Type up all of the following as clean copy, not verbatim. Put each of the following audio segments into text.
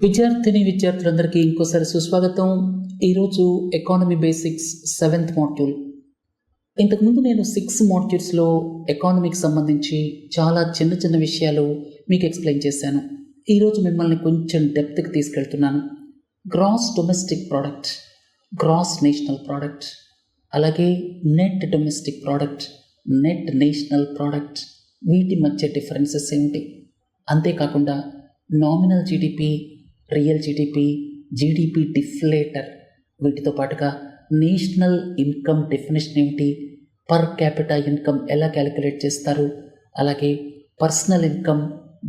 విద్యార్థులందరికీ ఇంకోసారి సుస్వాగతం. ఈరోజు ఎకానమీ బేసిక్స్ 7th మాడ్యూల్. ఇంతకుముందు నేను 6 మాడ్యూల్స్లో ఎకానమీకి సంబంధించి చాలా చిన్న చిన్న విషయాలు మీకు ఎక్స్ప్లెయిన్ చేశాను. ఈరోజు మిమ్మల్ని కొంచెం డెప్త్కి తీసుకెళ్తున్నాను. Gross domestic product, gross national product, అలాగే net domestic product, net national product, వీటి మధ్య డిఫరెన్సెస్ ఏమిటి, అంతేకాకుండా nominal GDP, real GDP, GDP deflator, వీటితో పాటుగా నేషనల్ ఇన్కమ్ డెఫినేషన్ ఏమిటి, పర్ క్యాపిటా ఇన్కమ్ ఎలా క్యాలిక్యులేట్ చేస్తారు, అలాగే పర్సనల్ ఇన్కమ్,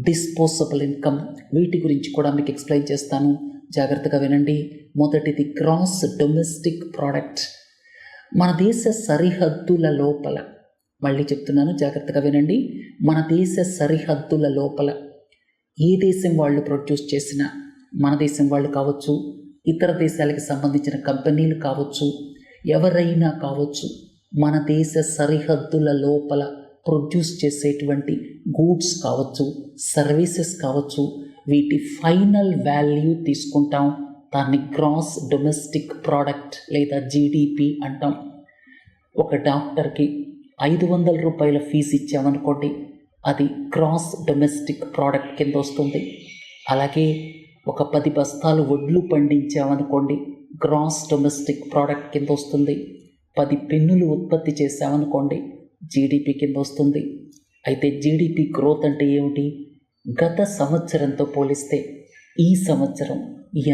డిస్పోజబుల్ ఇన్కమ్, వీటి గురించి కూడా మీకు ఎక్స్ప్లెయిన్ చేస్తాను. జాగ్రత్తగా వినండి. మొదటిది గ్రాస్ డొమెస్టిక్ ప్రోడక్ట్. మన దేశ సరిహద్దుల లోపల, మళ్ళీ చెప్తున్నాను జాగ్రత్తగా వినండి, మన దేశ సరిహద్దుల లోపల ఏ దేశం వాళ్ళు ప్రొడ్యూస్ చేసినా, మన దేశం వాళ్ళు కావచ్చు, ఇతర దేశాలకు సంబంధించిన కంపెనీలు కావచ్చు, ఎవరైనా కావచ్చు, మన దేశ సరిహద్దుల లోపల ప్రొడ్యూస్ చేసేటువంటి గూడ్స్ కావచ్చు, సర్వీసెస్ కావచ్చు, వీటి ఫైనల్ వాల్యూ తీసుకుంటాం. దాన్ని గ్రాస్ డొమెస్టిక్ ప్రోడక్ట్ లేదా జీడిపి అంటాం. ఒక డాక్టర్కి 500 రూపాయల ఫీజు ఇచ్చామనుకోండి, అది గ్రాస్ డొమెస్టిక్ ప్రోడక్ట్ కింద వస్తుంది. అలాగే ఒక 10 బస్తాలు వడ్లు పండించామనుకోండి, గ్రాస్ డొమెస్టిక్ ప్రోడక్ట్ కింద వస్తుంది. 10 పెన్నులు ఉత్పత్తి చేసామనుకోండి, జీడిపి కింద వస్తుంది. అయితే జీడిపి గ్రోత్ అంటే ఏమిటి? గత సంవత్సరంతో పోలిస్తే ఈ సంవత్సరం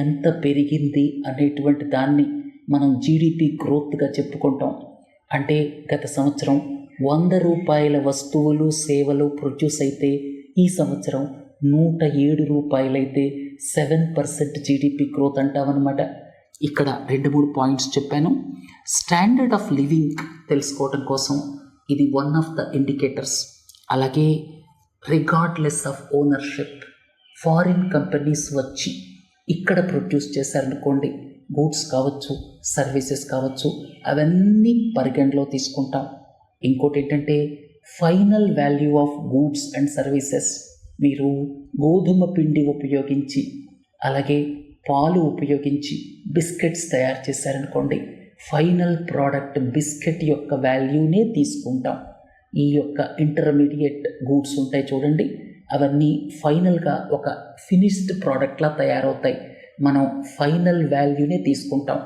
ఎంత పెరిగింది అనేటువంటి దాన్ని మనం జీడిపి గ్రోత్గా చెప్పుకుంటాం. అంటే గత సంవత్సరం 100 రూపాయల వస్తువులు సేవలు ప్రొడ్యూస్ అయితే ఈ సంవత్సరం 107 రూపాయలైతే 7% జీడిపి గ్రోత్ అంటామన్నమాట. ఇక్కడ 2-3 పాయింట్స్ చెప్పాను. స్టాండర్డ్ ఆఫ్ లివింగ్ తెలుసుకోవడం కోసం ఇది వన్ ఆఫ్ ద ఇండికేటర్స్. అలాగే regardless of ownership, foreign companies వచ్చి ఇక్కడ ప్రొడ్యూస్ చేశారనుకోండి, గూడ్స్ కావచ్చు, సర్వీసెస్ కావచ్చు, అవన్నీ పరిగణలో తీసుకుంటాం. ఇంకోటి ఏంటంటే final value of goods and services. మీరు గోధుమ పిండి ఉపయోగించి, అలాగే పాలు ఉపయోగించి బిస్కెట్స్ తయారు చేశారనుకోండి, ఫైనల్ ప్రోడక్ట్ బిస్కెట్ యొక్క వాల్యూనే తీసుకుంటాం. ఈ యొక్క ఇంటర్మీడియట్ గూడ్స్ ఉంటాయి చూడండి, అవన్నీ ఫైనల్గా ఒక ఫినిష్డ్ ప్రోడక్ట్లా తయారవుతాయి. మనం ఫైనల్ వాల్యూనే తీసుకుంటాం,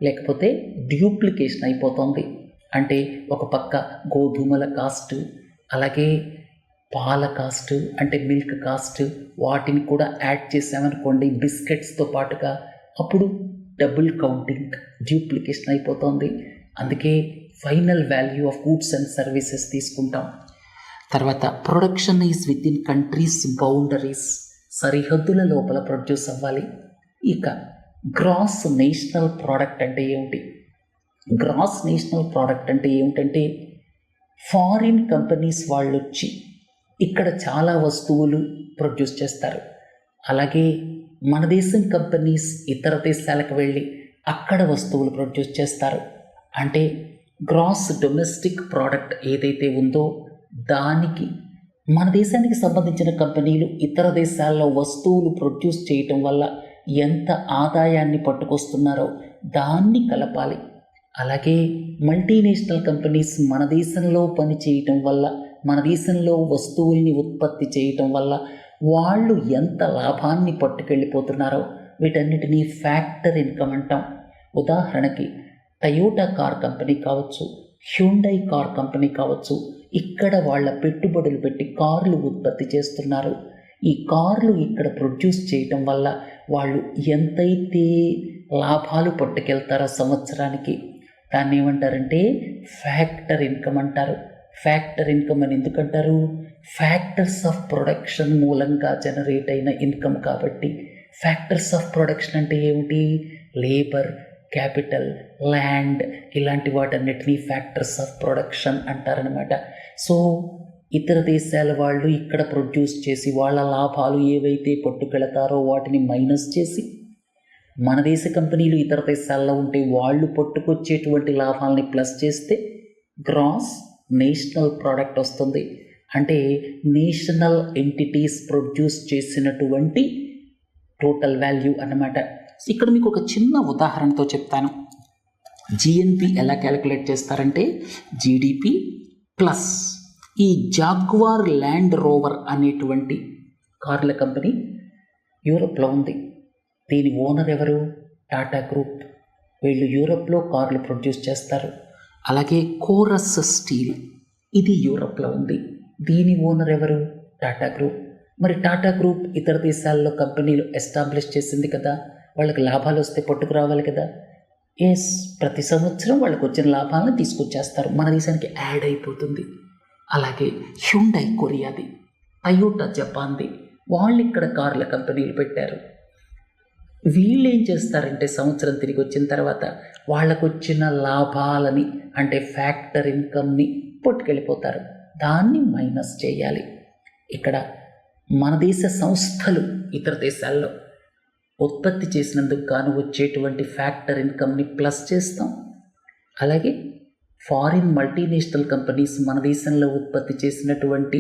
లేకపోతే డ్యూప్లికేషన్ అయిపోతుంది. అంటే ఒక పక్క గోధుమల కాస్ట్, అలాగే పాల కాస్ట్ అంటే మిల్క్ కాస్ట్, వాటిని కూడా యాడ్ చేసామనుకోండి బిస్కెట్స్తో పాటుగా, అప్పుడు డబుల్ కౌంటింగ్, డ్యూప్లికేషన్ అయిపోతుంది. అందుకే final value of goods and services తీసుకుంటాం. తర్వాత production is with in countries boundaries, సరిహద్దుల లోపల ప్రొడ్యూస్ అవ్వాలి. ఇక గ్రాస్ నేషనల్ ప్రోడక్ట్ అంటే ఏమిటి? గ్రాస్ నేషనల్ ప్రోడక్ట్ అంటే ఏమిటంటే ఫారిన్ కంపెనీస్ వాళ్ళు వచ్చి ఇక్కడ చాలా వస్తువులు ప్రొడ్యూస్ చేస్తారు. అలాగే మన దేశం కంపెనీస్ ఇతర దేశాలకు వెళ్ళి అక్కడ వస్తువులు ప్రొడ్యూస్ చేస్తారు. అంటే గ్రాస్ డొమెస్టిక్ ప్రోడక్ట్ ఏదైతే ఉందో దానికి మన దేశానికి సంబంధించిన కంపెనీలు ఇతర దేశాల్లో వస్తువులు ప్రొడ్యూస్ చేయటం వల్ల ఎంత ఆదాయాన్ని పట్టుకొస్తున్నారో దాన్ని కలపాలి. అలాగే మల్టీనేషనల్ కంపెనీస్ మన దేశంలో పని చేయటం వల్ల, మన దేశంలో వస్తువుల్ని ఉత్పత్తి చేయటం వల్ల వాళ్ళు ఎంత లాభాన్ని పట్టుకెళ్ళిపోతున్నారో వీటన్నిటినీ ఫ్యాక్టర్ ఇన్కమ్ అంటాం. ఉదాహరణకి టయోటా కార్ కంపెనీ కావచ్చు, హ్యుండై కార్ కంపెనీ కావచ్చు, ఇక్కడ వాళ్ళ పెట్టుబడులు పెట్టి కార్లు ఉత్పత్తి చేస్తున్నారు. ఈ కార్లు ఇక్కడ ప్రొడ్యూస్ చేయటం వల్ల వాళ్ళు ఎంతైతే లాభాలు పట్టుకెళ్తారో సంవత్సరానికి, దాన్ని ఏమంటారంటే ఫ్యాక్టర్ ఇన్కమ్ అంటారు. ఫ్యాక్టర్ ఇన్కమ్ అని ఎందుకంటారు? ఫ్యాక్టర్స్ ఆఫ్ ప్రొడక్షన్ మూలంగా జనరేట్ అయిన ఇన్కమ్ కాబట్టి. ఫ్యాక్టర్స్ ఆఫ్ ప్రొడక్షన్ అంటే ఏమిటి? లేబర్, క్యాపిటల్, ల్యాండ్, ఇలాంటి వాటన్నిటినీ ఫ్యాక్టర్స్ ఆఫ్ ప్రొడక్షన్ అంటారనమాట. సో ఇతర దేశాల వాళ్ళు ఇక్కడ ప్రొడ్యూస్ చేసి వాళ్ళ లాభాలు ఏవైతే పట్టుకెళతారో వాటిని మైనస్ చేసి, మన దేశ కంపెనీలు ఇతర దేశాల్లో ఉంటే వాళ్ళు పట్టుకొచ్చేటువంటి లాభాలని ప్లస్ చేస్తే గ్రాస్ నేషనల్ ప్రోడక్ట్ వస్తుంది. అంటే నేషనల్ ఎంటిటీస్ ప్రొడ్యూస్ చేసినటువంటి టోటల్ వాల్యూ అన్నమాట. ఇక్కడ మీకు ఒక చిన్న ఉదాహరణతో చెప్తాను. జిఎన్పి ఎలా క్యాలిక్యులేట్ చేస్తారంటే జీడిపి ప్లస్ ఈ జాగ్వార్ ల్యాండ్ రోవర్ అనేటువంటి కార్ల కంపెనీ యూరోప్లో ఉంది. దీని ఓనర్ ఎవరు? టాటా గ్రూప్. వీళ్ళు యూరోప్లో కార్లు ప్రొడ్యూస్ చేస్తారు. అలాగే కోరస్ స్టీల్, ఇది యూరోప్లో ఉంది. దీని ఓనర్ ఎవరు? టాటా గ్రూప్. మరి టాటా గ్రూప్ ఇతర దేశాల్లో కంపెనీలు ఎస్టాబ్లిష్ చేసింది కదా, వాళ్ళకి లాభాలు వస్తే పట్టుకు రావాలి కదా. ఎస్, ప్రతి సంవత్సరం వాళ్ళకి వచ్చిన లాభాలను తీసుకొచ్చేస్తారు, మన దేశానికి యాడ్ అయిపోతుంది. అలాగే హ్యుండై కొరియాది, టయోటా జపాన్ది, వాళ్ళు ఇక్కడ కార్ల కంపెనీలు పెట్టారు. వీళ్ళు ఏం చేస్తారంటే సంవత్సరం తిరిగి వచ్చిన తర్వాత వాళ్ళకు వచ్చిన లాభాలని అంటే ఫ్యాక్టర్ ఇన్కమ్ని పట్టుకెళ్ళిపోతారు. దాన్ని మైనస్ చేయాలి. ఇక్కడ మన దేశ సంస్థలు ఇతర దేశాల్లో ఉత్పత్తి చేసినందుకు గాను వచ్చేటువంటి ఫ్యాక్టర్ ఇన్కమ్ని ప్లస్ చేస్తాం. అలాగే ఫారిన్ మల్టీనేషనల్ కంపెనీస్ మన దేశంలో ఉత్పత్తి చేసినటువంటి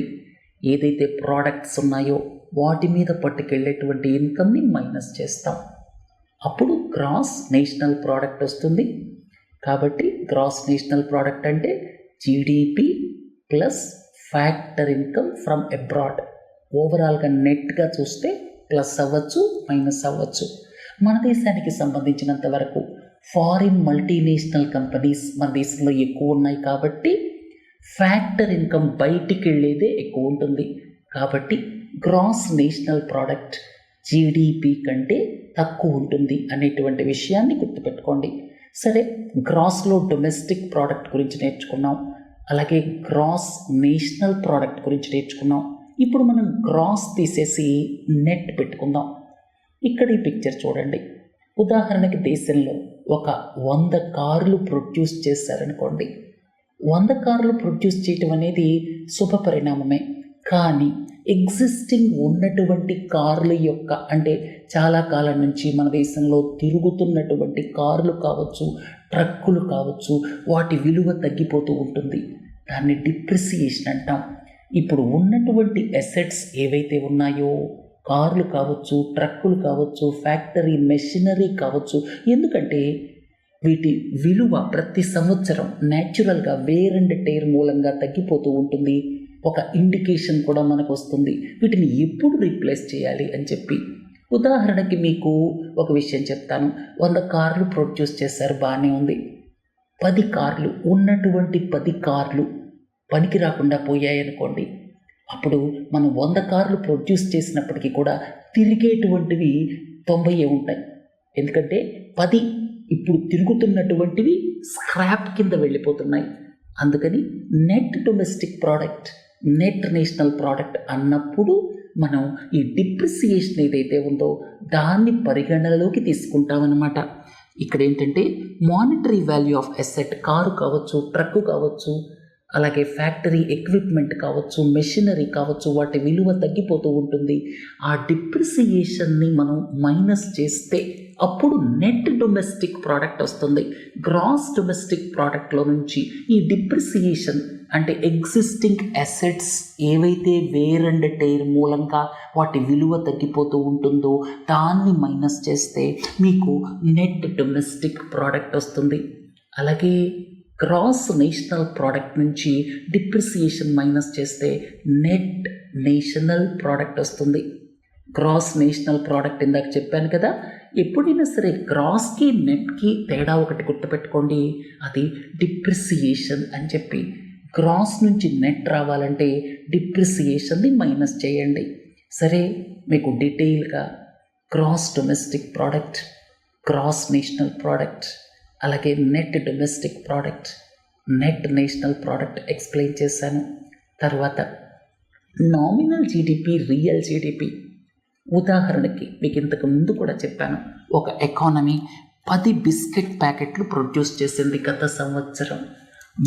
ఏదైతే ప్రోడక్ట్స్ ఉన్నాయో వాటి మీద పట్టుకెళ్ళేటువంటి ఇన్కమ్ని మైనస్ చేస్తాం. అప్పుడు గ్రాస్ నేషనల్ ప్రోడక్ట్ వస్తుంది. కాబట్టి గ్రాస్ నేషనల్ ప్రోడక్ట్ అంటే GDP plus factor income from abroad. ఓవరాల్గా నెట్గా చూస్తే ప్లస్ అవ్వచ్చు, మైనస్ అవ్వచ్చు. మన దేశానికి సంబంధించినంత వరకు ఫారిన్ మల్టీనేషనల్ కంపెనీస్ మన దేశంలో ఎక్కువ ఉన్నాయి కాబట్టి ఫ్యాక్టర్ ఇన్కమ్ బయటికి వెళ్ళేదే ఎక్కువ ఉంటుంది. కాబట్టి గ్రాస్ నేషనల్ ప్రోడక్ట్ జీడిపి కంటే తక్కువ ఉంటుంది అనేటువంటి విషయాన్ని గుర్తుపెట్టుకోండి. సరే, గ్రాస్లో డొమెస్టిక్ ప్రోడక్ట్ గురించి నేర్చుకున్నాం, అలాగే గ్రాస్ నేషనల్ ప్రోడక్ట్ గురించి నేర్చుకున్నాం. ఇప్పుడు మనం గ్రాస్ తీసేసి నెట్ పెట్టుకుందాం. ఇక్కడ ఈ పిక్చర్ చూడండి. ఉదాహరణకి దేశంలో ఒక 100 కార్లు ప్రొడ్యూస్ చేశారనుకోండి. 100 కార్లు ప్రొడ్యూస్ చేయటం అనేది శుభ పరిణామమే. కానీ ఎగ్జిస్టింగ్ ఉన్నటువంటి కార్ల యొక్క అంటే చాలా కాలం నుంచి మన దేశంలో తిరుగుతున్నటువంటి కార్లు కావచ్చు, ట్రక్కులు కావచ్చు, వాటి విలువ తగ్గిపోతూ ఉంటుంది. దాన్ని డిప్రిసియేషన్ అంటాం. ఇప్పుడు ఉన్నటువంటి అసెట్స్ ఏవైతే ఉన్నాయో, కార్లు కావచ్చు, ట్రక్కులు కావచ్చు, ఫ్యాక్టరీ మెషినరీ కావచ్చు, ఎందుకంటే వీటి విలువ ప్రతి సంవత్సరం న్యాచురల్గా వేర్ అండ్ టేర్ మూలంగా తగ్గిపోతూ ఉంటుంది. ఒక ఇండికేషన్ కూడా మనకు వస్తుంది వీటిని ఎప్పుడు రీప్లేస్ చేయాలి అని చెప్పి. ఉదాహరణకి మీకు ఒక విషయం చెప్తాను. 100 కార్లు ప్రొడ్యూస్ చేశారు, బాగానే ఉంది. 10 కార్లు ఉన్నటువంటి 10 కార్లు పనికి రాకుండా పోయాయనుకోండి. అప్పుడు మనం 100 కార్లు ప్రొడ్యూస్ చేసినప్పటికీ కూడా తిరిగేటువంటివి 90 ఉంటాయి. ఎందుకంటే 10 ఇప్పుడు తిరుగుతున్నటువంటివి స్క్రాప్ కింద వెళ్ళిపోతున్నాయి. అందుకని net domestic product, net national product అన్నప్పుడు మనం ఈ డిప్రిసియేషన్ ఏదైతే ఉందో దాన్ని పరిగణనలోకి తీసుకుంటామన్నమాట. ఇక్కడ ఏంటంటే monetary value of asset, car కావచ్చు, ట్రక్కు కావచ్చు, అలాగే ఫ్యాక్టరీ ఎక్విప్మెంట్ కావచ్చు, మెషినరీ కావచ్చు, వాటి విలువ తగ్గిపోతూ ఉంటుంది. ఆ డిప్రిసియేషన్ని మనం మైనస్ చేస్తే అప్పుడు నెట్ డొమెస్టిక్ ప్రోడక్ట్ వస్తుంది. గ్రాస్ డొమెస్టిక్ ప్రోడక్ట్లో నుంచి ఈ డిప్రిసియేషన్ అంటే ఎగ్జిస్టింగ్ అసెట్స్ ఏవైతే వేర్ అండ్ టేర్ మూలంగా వాటి విలువ తగ్గిపోతూ ఉంటుందో దాన్ని మైనస్ చేస్తే మీకు నెట్ డొమెస్టిక్ ప్రోడక్ట్ వస్తుంది. అలాగే గ్రాస్ నేషనల్ ప్రోడక్ట్ నుంచి డిప్రిసియేషన్ మైనస్ చేస్తే నెట్ నేషనల్ ప్రోడక్ట్ వస్తుంది. గ్రాస్ నేషనల్ ప్రోడక్ట్ ఇందాక చెప్పాను కదా, ఎప్పుడైనా సరే గ్రాస్కి నెట్కి తేడా ఒకటి గుర్తుపెట్టుకోండి, అది డిప్రిసియేషన్ అని చెప్పి. గ్రాస్ నుంచి నెట్ రావాలంటే డిప్రిసియేషన్ని మైనస్ చేయండి. సరే, మీకు డీటెయిల్గా gross domestic product, gross national product, అలాగే net domestic product, net national product explain చేశాను. తర్వాత నామినల్ జీడిపి, రియల్ జీడిపి. ఉదాహరణకి మీకు ఇంతకు ముందు కూడా చెప్పాను, ఒక ఎకానమీ 10 బిస్కెట్ ప్యాకెట్లు ప్రొడ్యూస్ చేసింది గత సంవత్సరం.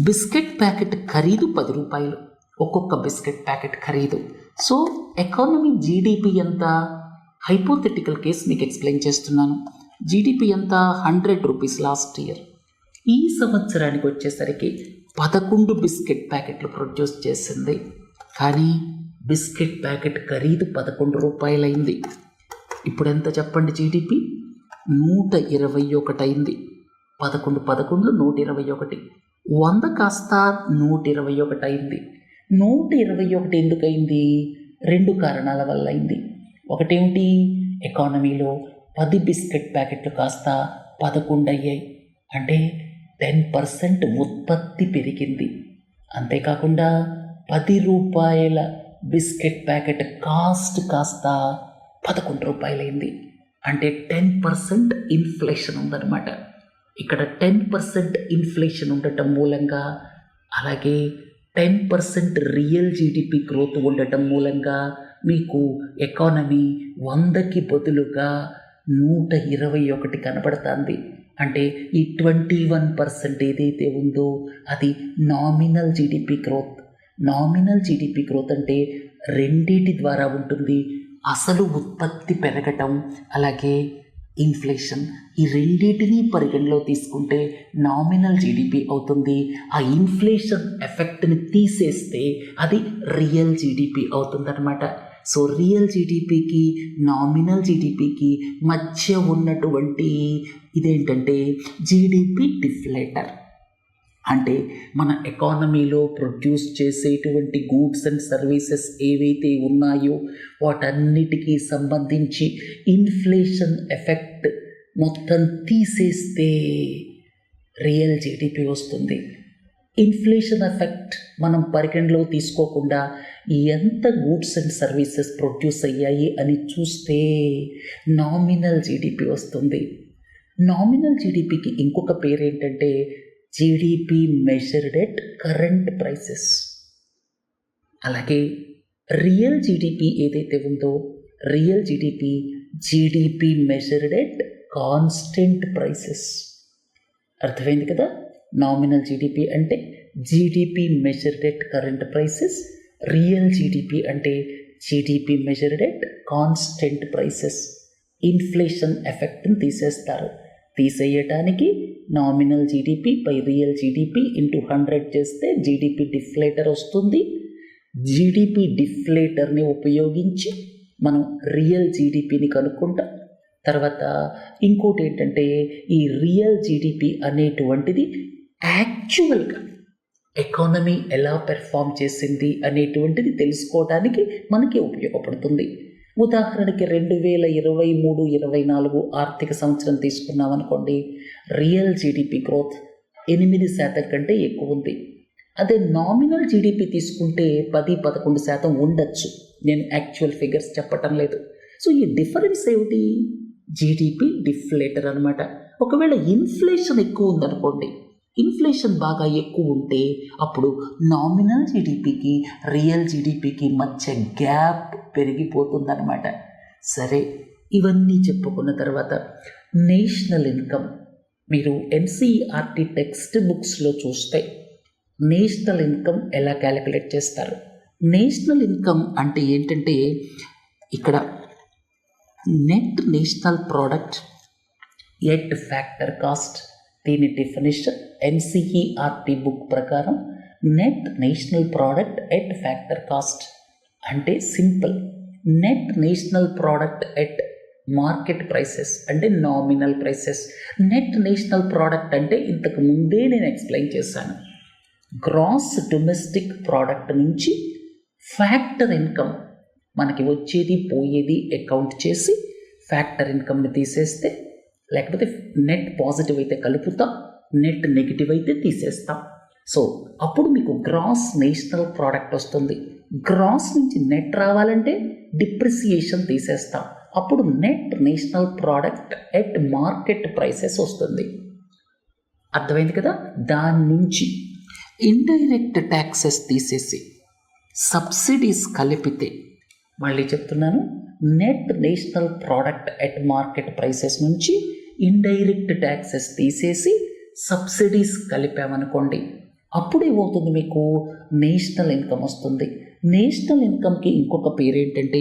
బిస్కెట్ ప్యాకెట్ ఖరీదు 10 రూపాయలు, ఒక్కొక్క బిస్కెట్ ప్యాకెట్ ఖరీదు. సో ఎకానమీ జీడిపి ఎంత? హైపోథెటికల్ కేస్ మీకు ఎక్స్ప్లెయిన్ చేస్తున్నాను. జీడిపి ఎంత? 100 రూపీస్ లాస్ట్ ఇయర్. ఈ సంవత్సరానికి వచ్చేసరికి 11 బిస్కెట్ ప్యాకెట్లు ప్రొడ్యూస్ చేసింది. కానీ బిస్కెట్ ప్యాకెట్ ఖరీదు 11 రూపాయలైంది. ఇప్పుడు ఎంత చెప్పండి? జీడిపి 121 అయింది. 11 11 121. 100 కాస్త 121 అయింది. 121 ఎందుకు అయింది? 2 కారణాల వల్ల అయింది. ఒకటేమిటి? ఎకానమీలో 10 బిస్కెట్ ప్యాకెట్లు కాస్త 11 అయ్యాయి. అంటే 10% ఉత్పత్తి పెరిగింది. అంతేకాకుండా 10 రూపాయల బిస్కెట్ ప్యాకెట్ కాస్ట్ కాస్త 11 రూపాయలైంది. అంటే 10% ఇన్ఫ్లేషన్ ఉందన్నమాట. ఇక్కడ 10% ఇన్ఫ్లేషన్ ఉండటం మూలంగా, అలాగే 10% రియల్ జీడిపి గ్రోత్ ఉండటం మూలంగా మీకు ఎకానమీ 100కి బదులుగా 121 కనబడుతుంది. అంటే ఈ 21% ఏదైతే ఉందో అది nominal GDP growth. Nominal GDP growth అంటే రెండిటి ద్వారా ఉంటుంది. అసలు ఉత్పత్తి పెరగటం, అలాగే ఇన్ఫ్లేషన్. ఈ రెండింటినీ పరిగణలో తీసుకుంటే నామినల్ జీడిపి అవుతుంది. ఆ ఇన్ఫ్లేషన్ ఎఫెక్ట్ని తీసేస్తే అది రియల్ జీడిపి అవుతుందన్నమాట. సో రియల్ జీడిపికి నామినల్ జీడిపికి మధ్య ఉన్నటువంటి ఇదేంటంటే జీడిపి డిఫ్లేటర్. అంటే మన ఎకానమీలో ప్రొడ్యూస్ చేసేటువంటి గూడ్స్ అండ్ సర్వీసెస్ ఏవైతే ఉన్నాయో వాటన్నిటికీ సంబంధించి ఇన్ఫ్లేషన్ ఎఫెక్ట్ మొత్తం తీసేస్తే రియల్ జీడిపి వస్తుంది. ఇన్ఫ్లేషన్ ఎఫెక్ట్ మనం పరిగణలో తీసుకోకుండా ఎంత గూడ్స్ అండ్ సర్వీసెస్ ప్రొడ్యూస్ అయ్యాయి అని చూస్తే నామినల్ జీడిపి వస్తుంది. నామినల్ జీడిపికి ఇంకొక పేరు ఏంటంటే GDP measured at current prices. అలాగే రియల్ జీడిపి ఏదైతే ఉందో real GDP measured at constant prices. అర్థమైంది కదా? నామినల్ జీడిపి అంటే GDP measured at current prices, real GDP అంటే GDP measured at constant prices. Inflation ఎఫెక్ట్ని తీసేస్తారు. తీసేయటానికి nominal GDP by real GDP into 100 చేస్తే జీడిపి డిఫ్లేటర్ వస్తుంది. జీడిపి డిఫ్లేటర్ని ఉపయోగించి మనం రియల్ జీడిపిని కనుక్కుంటాం. తర్వాత ఇంకోటి ఏంటంటే ఈ రియల్ జీడిపి అనేటువంటిది యాక్చువల్గా ఎకానమీ ఎలా పెర్ఫామ్ చేసింది అనేటువంటిది తెలుసుకోవడానికి మనకి ఉపయోగపడుతుంది. ఉదాహరణకి 2023-24 ఆర్థిక సంవత్సరం తీసుకున్నాం అనుకోండి, రియల్ జీడిపి గ్రోత్ 8% కంటే ఎక్కువ ఉంది. అదే నామినల్ జీడిపి తీసుకుంటే 10-11% ఉండొచ్చు. నేను యాక్చువల్ ఫిగర్స్ చెప్పటం లేదు. సో ఈ డిఫరెన్స్ ఏమిటి? జీడిపి డిఫ్లేటర్ అనమాట. ఒకవేళ ఇన్ఫ్లేషన్ ఎక్కువ ఉందనుకోండి, ఇన్ఫ్లేషన్ బాగా ఎక్కువ ఉంటే అప్పుడు నామినల్ జీడిపికి రియల్ జీడిపికి మధ్య గ్యాప్ పెరిగిపోతుందన్నమాట. సరే, ఇవన్నీ చెప్పుకున్న తర్వాత నేషనల్ ఇన్కమ్ మీరు ఎన్సీఈఆర్టీ టెక్స్ట్ బుక్స్లో చూస్తే నేషనల్ ఇన్కమ్ ఎలా క్యాలిక్యులేట్ చేస్తారు? నేషనల్ ఇన్కమ్ అంటే ఏంటంటే ఇక్కడ net national product at factor cost. దీని డెఫినేషన్ ఎన్సీఈఆర్టీ బుక్ ప్రకారం net national product at factor cost అంటే simple. Net national product at market prices అంటే nominal prices. Net national product అంటే ఇంతకు ముందే నేను ఎక్స్ప్లెయిన్ చేశాను. గ్రాస్ డొమెస్టిక్ ప్రోడక్ట్ నుంచి ఫ్యాక్టర్ ఇన్కమ్ మనకి వచ్చేది పోయేది అకౌంట్ చేసి ఫ్యాక్టర్ ఇన్కమ్ని తీసేస్తే, లేకపోతే నెట్ పాజిటివ్ అయితే కలుపుతాం, నెట్ నెగిటివ్ అయితే తీసేస్తాం. సో అప్పుడు మీకు గ్రాస్ నేషనల్ ప్రోడక్ట్ వస్తుంది. గ్రాస్ నుంచి నెట్ రావాలంటే డిప్రిసియేషన్ తీసేస్తాం. అప్పుడు net national product at market prices వస్తుంది. అర్థమైంది కదా? దాని నుంచి ఇండైరెక్ట్ ట్యాక్సెస్ తీసేసి సబ్సిడీస్ కలిపితే, మళ్ళీ చెప్తున్నాను, net national product at market prices నుంచి ఇండైరెక్ట్ ట్యాక్సెస్ తీసేసి సబ్సిడీస్ కలిపామనుకోండి, అప్పుడు ఏమవుతుంది? మీకు నేషనల్ ఇన్కమ్ వస్తుంది. నేషనల్ ఇన్కమ్కి ఇంకొక పేరు ఏంటంటే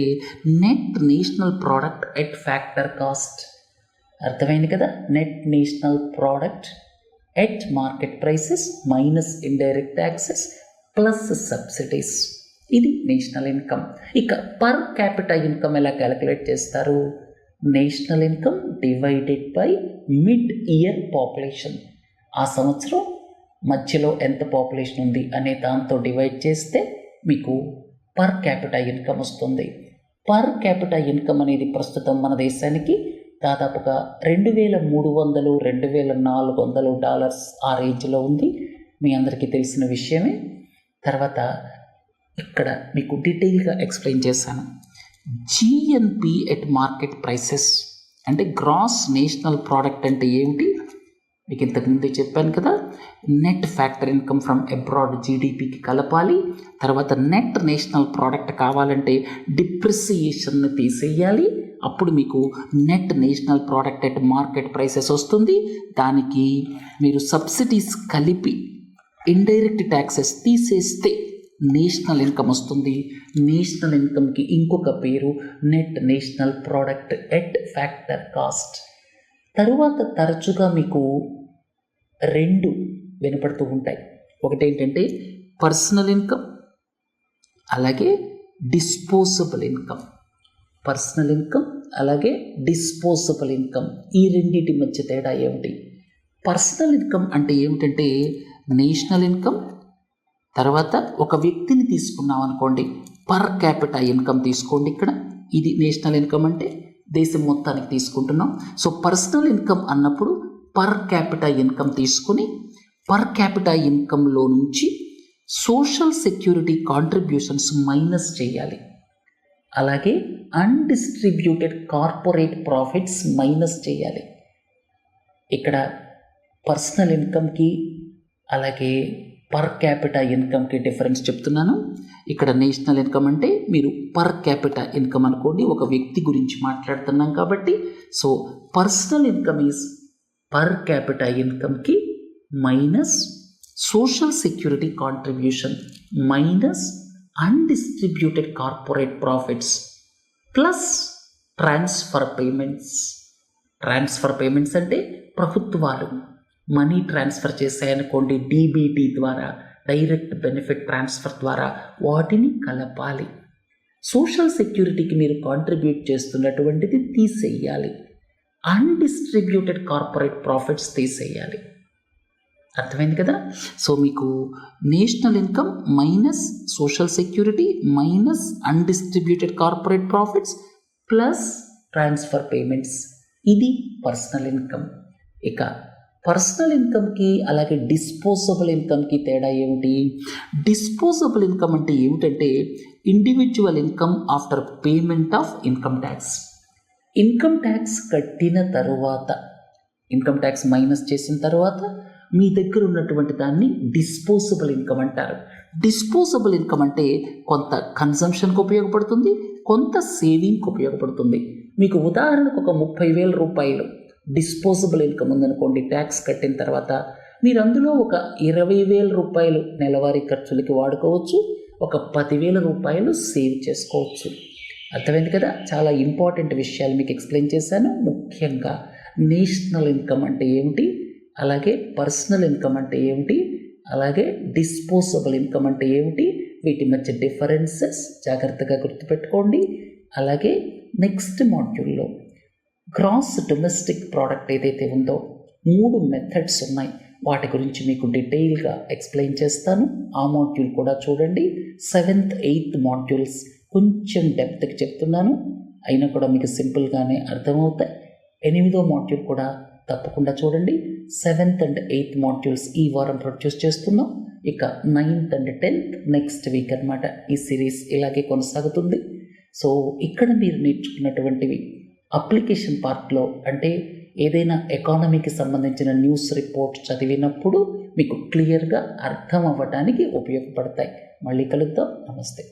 net national product at factor cost. అర్థమైంది కదా? Net national product at market prices minus indirect taxes plus subsidies. ఇది నేషనల్ ఇన్కమ్. ఇక పర్ క్యాపిటల్ ఇన్కమ్ ఎలా క్యాలిక్యులేట్ చేస్తారు? National income divided by mid year population. ఆ సంవత్సరం మధ్యలో ఎంత పాపులేషన్ ఉంది అనే దాంతో డివైడ్ చేస్తే మీకు పర్ క్యాపిటా ఇన్కమ్ వస్తుంది. పర్ క్యాపిటా ఇన్కమ్ అనేది ప్రస్తుతం మన దేశానికి దాదాపుగా $2,300 $2,400 ఆ రేంజ్లో ఉంది. మీ అందరికీ తెలిసిన విషయమే. తర్వాత ఇక్కడ మీకు డీటెయిల్గా ఎక్స్ప్లెయిన్ చేశాను. జిఎన్పి ఎట్ మార్కెట్ ప్రైసెస్ అంటే గ్రాస్ నేషనల్ ప్రోడక్ట్ అంటే ఏమిటి మీకు ఇంతకుముందే చెప్పాను కదా. Net factor income from abroad జీడిపికి కలపాలి. తర్వాత నెట్ నేషనల్ ప్రోడక్ట్ కావాలంటే డిప్రిసియేషన్ని తీసేయాలి. అప్పుడు మీకు net national product at market prices వస్తుంది. దానికి మీరు సబ్సిడీస్ కలిపి ఇండైరెక్ట్ ట్యాక్సెస్ తీసేస్తే నేషనల్ ఇన్కమ్ వస్తుంది. నేషనల్ ఇన్కమ్కి ఇంకొక పేరు net national product at factor cost. తరువాత తరచుగా మీకు 2 వినపడుతూ ఉంటాయి. ఒకటేంటంటే పర్సనల్ ఇన్కమ్, అలాగే డిస్పోజబుల్ ఇన్కమ్. పర్సనల్ ఇన్కమ్ అలాగే డిస్పోజబుల్ ఇన్కమ్, ఈ రెండింటి మధ్య తేడా ఏమిటి? పర్సనల్ ఇన్కమ్ అంటే ఏమిటంటే నేషనల్ ఇన్కమ్, తర్వాత ఒక వ్యక్తిని తీసుకున్నాం అనుకోండి, పర్ క్యాపిటా ఇన్కమ్ తీసుకోండి. ఇక్కడ ఇది నేషనల్ ఇన్కమ్ అంటే దేశం మొత్తానికి తీసుకుంటున్నాం. సో పర్సనల్ ఇన్కమ్ అన్నప్పుడు పర్ క్యాపిటా ఇన్కమ్ తీసుకుని పర్ క్యాపిటా ఇన్కంలో నుంచి సోషల్ సెక్యూరిటీ కాంట్రిబ్యూషన్స్ మైనస్ చేయాలి. అలాగే అన్డిస్ట్రిబ్యూటెడ్ కార్పొరేట్ ప్రాఫిట్స్ మైనస్ చేయాలి. ఇక్కడ పర్సనల్ ఇన్కమ్కి అలాగే పర్ క్యాపిటా ఇన్కమ్కి డిఫరెన్స్ చెప్తున్నాను. ఇక్కడ నేషనల్ ఇన్కమ్ అంటే మీరు పర్ క్యాపిటా ఇన్కమ్ అనుకోండి, ఒక వ్యక్తి గురించి మాట్లాడుతున్నాం కాబట్టి. So personal income is per capita ఇన్కమ్కి minus social security contribution minus undistributed corporate profits plus transfer payments. Transfer payments అంటే ప్రభుత్వాలు మనీ ట్రాన్స్ఫర్ చేశాయనుకోండి, డీబీటీ ద్వారా, డైరెక్ట్ బెనిఫిట్ ట్రాన్స్ఫర్ ద్వారా వాటిని కలపాలి. సోషల్ సెక్యూరిటీకి మీరు కాంట్రిబ్యూట్ చేస్తున్నటువంటిది తీసేయాలి. అన్డిస్ట్రిబ్యూటెడ్ కార్పొరేట్ ప్రాఫిట్స్ తీసేయాలి. అర్థమైంది కదా. సో మీకు national income minus social security minus undistributed corporate profits plus transfer payments, ఇది పర్సనల్ ఇన్కమ్. ఇక పర్సనల్ ఇన్కమ్కి అలాగే డిస్పోజబుల్ ఇన్కమ్కి తేడా ఏమిటి? డిస్పోజబుల్ ఇన్కమ్ అంటే ఏమిటంటే individual income after payment of income tax. Income tax కట్టిన తరువాత, ఇన్కమ్ ట్యాక్స్ మైనస్ చేసిన తర్వాత మీ దగ్గర ఉన్నటువంటి దాన్ని డిస్పోజబుల్ ఇన్కమ్ అంటారు. డిస్పోజబుల్ ఇన్కమ్ అంటే కొంత కన్జంప్షన్కి ఉపయోగపడుతుంది, కొంత సేవింగ్కి ఉపయోగపడుతుంది. మీకు ఉదాహరణకు ఒక ₹30,000 డిస్పోజబుల్ ఇన్కమ్ ఉందనుకోండి, ట్యాక్స్ కట్టిన తర్వాత మీరు అందులో ఒక ₹20,000 నెలవారీ ఖర్చులకి వాడుకోవచ్చు, ఒక ₹10,000 సేవ్ చేసుకోవచ్చు. అర్థమైంది కదా. చాలా ఇంపార్టెంట్ విషయాలు మీకు ఎక్స్ప్లెయిన్ చేశాను. ముఖ్యంగా నేషనల్ ఇన్కమ్ అంటే ఏమిటి, అలాగే పర్సనల్ ఇన్కమ్ అంటే ఏమిటి, అలాగే డిస్పోజబుల్ ఇన్కమ్ అంటే ఏమిటి, వీటి మధ్య డిఫరెన్సెస్ జాగ్రత్తగా గుర్తుపెట్టుకోండి. అలాగే నెక్స్ట్ మాడ్యూల్లో గ్రాస్ డొమెస్టిక్ ప్రోడక్ట్ ఏదైతే ఉందో 3 మెథడ్స్ ఉన్నాయి, వాటి గురించి మీకు డీటెయిల్గా ఎక్స్ప్లెయిన్ చేస్తాను. ఆ మాడ్యూల్ కూడా చూడండి. 7th 8th మాడ్యూల్స్ కొంచెం డెప్త్కి చెప్తున్నాను, అయినా కూడా మీకు సింపుల్గానే అర్థమవుతాయి. 8వ మాడ్యూల్ కూడా తప్పకుండా చూడండి. 7th and 8th మాడ్యూల్స్ ఈ వారం ప్రొడ్యూస్ చేస్తున్నాం. ఇక 9th and 10th next week అన్నమాట. ఈ సిరీస్ ఇలాగే కొనసాగుతుంది. సో ఇక్కడ మీరు నేర్చుకున్నటువంటివి అప్లికేషన్ పార్ట్లో, అంటే ఏదైనా ఎకానమీకి సంబంధించిన న్యూస్ రిపోర్ట్ చదివినప్పుడు మీకు క్లియర్గా అర్థం అవ్వడానికి ఉపయోగపడతాయి. మళ్ళీ కలుద్దాం. నమస్తే.